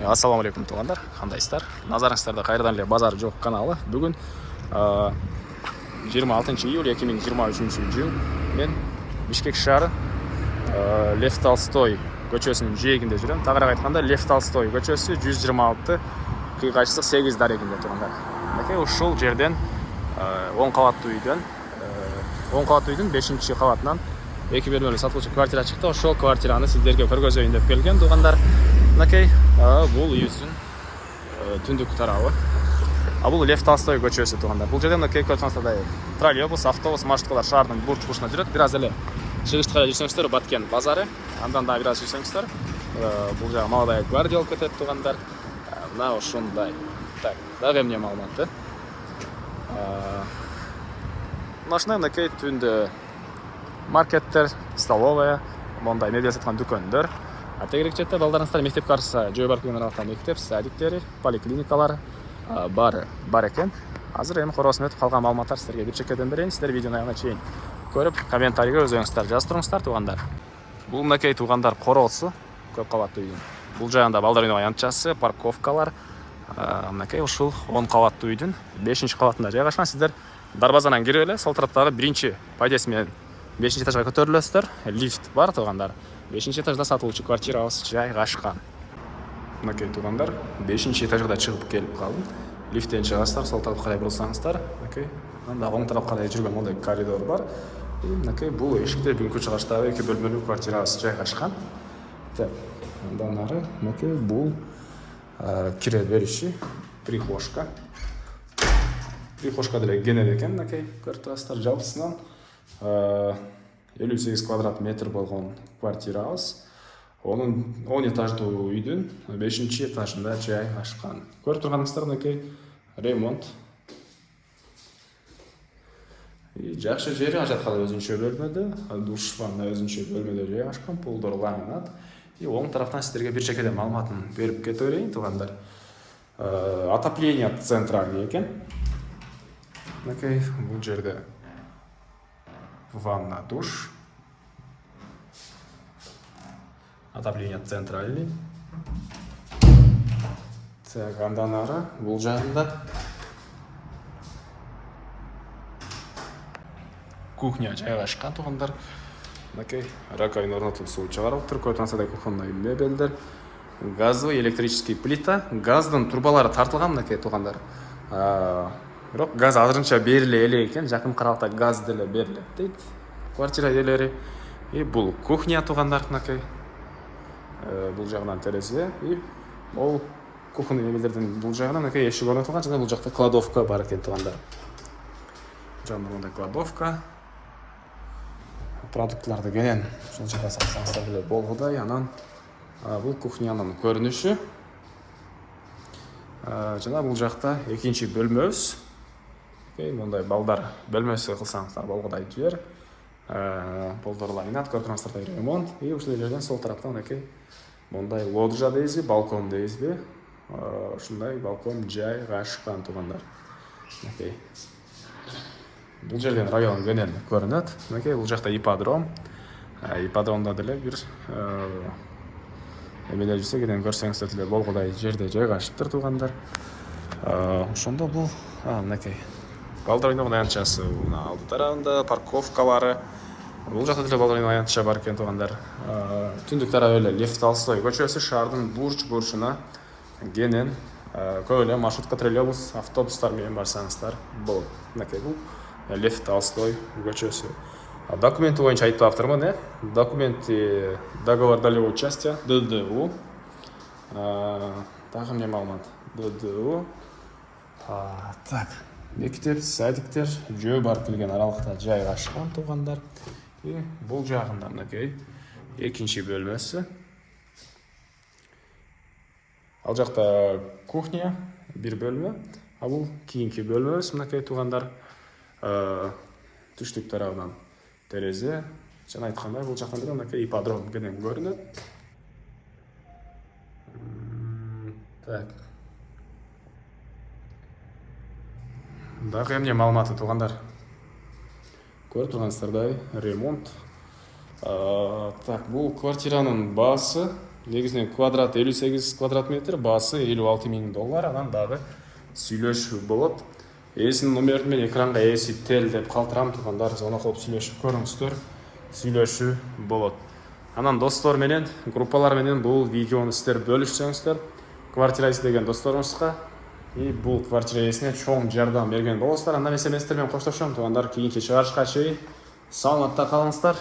Ассалаумағалейкум туғандар, қандайсыздар? Назарыңыздарда қайырдан эле базар жоқ каналы. Бүгін 26 июль 2023 жыл мен Бишкек шаары Лев Толстой көчөсүнүн жээгинде жүрөм. Тагыраак айтканда Лев Толстой көчөсү 126 кыйгачсыз 8 дарегинде туғандар. Мынакей ушул жерден 10 кабаттуу үйдүн 5-чи кабатынан 2 бөлмөлүү сатылуучу квартира чыкты. Ошол квартираны сиздерге көргөзөйүн деп келген туғандар. Мынакей бул үйүбүздүн түндүк тарабы. Бул Лев Толстой көчөсү туғандар. Бул жерде мынакей көрсөңүздөр троллейбус, автобус, маршруткалар шаардын бурч-бурчуна жүрөт. Бир аз эле чыгышты карай жүрсөңүздөр Баткен базары. Андан да бир аз жүрсөңүздөр бул жагы Молодая гвардия болуп кетет туғандар. Мына ушундай. Так, дагы эмне маалыматты? Мынакей түндө маркеттер, столовая, мондай мебель саткан дүкөндөр. Тегерек четте балдарыңыздар мектеп каршысы жөө бар күйгөн аралыкта мектеп, садиктери, поликлиникалар бар экен. Азыр эми коросун өтүп калган маалыматтар сиздерге бир чекеден берейин. Сиздер видеону аягына чейин көрүп, комментарийге өзүңүздөр жазып туруңуздар туғандар. Бул мынакей туғандар короосу көп кабаттуу үйдүн. Бул жагында балдар ойногон аянтчасы, парковкалар. Мынакей ушул 10 кабаттуу үйдүн 5-чи кабатында жайгашкан. Сиздер дарбазадан кирип эле сол тараптагы 1-чи пайдасы менен 5-чи этажга көтөрүлөсүздөр. Лифт бар туғандар. 5-чи этажда сатылуучу квартирабыз жайгашкан. Мынакей туғандар 5-чи этажга чыгып келип калдым. Лифттен чыгасыздар, сол тарапка карай бурсаңыздар, мынакей анда оң тарапка карай жүргөн мондай коридор бар. Мынакей бул эшикте бүгүнкү чыгыштагы 2 бөлмөлүү квартирабыз жайгашкан. Так, андан ары мынакей бул кире бериши, прихожка. Прихожка деле кенен экен, мынакей көрүп турасыздар, жалпысынан 58 квадрат метр болгон квартирабыз. Onun 10 этаждуу үйдүн 5-чи этажында жайгашкан. Көрүп турганыңыздар мынакей ремонт. Жакшы жери ажаткалы өзүнчө бөлмөдө, душ ванна өзүнчө бөлмөдө жайгашкан, полдор ламинат. Оң тараптан сиздерге бир чекеден маалыматын берип кете берейин туғандар. Отопление центральный экен. Мынакей бул жерде ванна, душ. Отопление центральный. Так, андан ары бул жагында кухня жайгашкан туғандар. Мынакей раковина орнотулуп суу чыгарып тур. Көрүп турсаңыздар кухонный мебелдер, газовый, электрический плита, газдын турбалары тартылган мынакей туғандар. Бирок газ азырынча бериле элек экен, жакын аралыкта газ деле берилет дейт квартира ээлери. Бул кухня туғандар мынакей. Бул жагынан терезе, ол кухонный мебелдердин бул жагынан мынакей эшик орнотулган, жана бул жакта кладовка бар экен туғандар. Жана мындай кладовка. Продуктларды кенен ушул жерге саксаңыздар эле болгудай. Анан бул кухнянын көрүнүшү. Жана бул жакта 2-чи бөлмөбүз. Мындай балдар бөлмөсү кылсаңыздар болгудай жер. Полдор ламинат, көрүп турсаңыздар ремонт. Ушул жерден сол тараптан мынакей мондай лоджия дейсизби, балкон дейсизби? Ушундай балкон жайгашкан туғандар. Мынакей бул жерден район кенен көрүнөт. Мынакей бул жакта ипподром. Ипподромдо деле бир эмелер жүрсө кенен көрсөңүздөр деле болгудай жерде жайгашыптыр туғандар. Ошондо бул мынакей балдар ойногон аянтчасы мына алды тарабында, парковкалары. Бул жакта деле балдар ойногон аянтча бар экен туғандар. Түндүк тарабы эле Лев Толстой көчөсү шаардын бурч-бурчуна кенен көп эле маршрутка, троллейбус, автобустар менен барсаңыздар болот. Мынакей бул Лев Толстой көчөсү. Документи боюнча айтып аптырмын, документи договор долевого участия, ДДУ. Дагы эмне маалымат? ДДУ. Так, мектеп, садиктер жөө бар келген аралыкта жайгашкан туғандар. Бул жагында мынакей 2-чи бөлмөсү. Ал жакта кухня, бир бөлмө. Бул кийинки бөлмөбүз мынакей туғандар. Түштүк тарабынан терезе. Жана айткандай бул жактан деле мынакей ипподром кенен көрүнөт. Так. Дагы эмне маалыматы туғандар? Көрүп турганыңыздардай ремонт. Так, бул квартиранын баасы негізінен квадрат 58 квадрат метр, басы $56,000, анан дагы сүйлөшүү болот. Эсинин номерин мен экранга эси тел деп калтырам, туугандар зона кылып сүйлөшүп көрүңүздөр. Сүйлөшүү болот. Анан достор менен, группалар менен бул видеону сиздер бөлүшсөңүздөр, квартира издеген досторубузга бул квартира ээсине чоң жардам берген болосуздар. Андан смстер менен коштошом туугандар, кийинки чыгарышка чейин саламатта калыңыздар.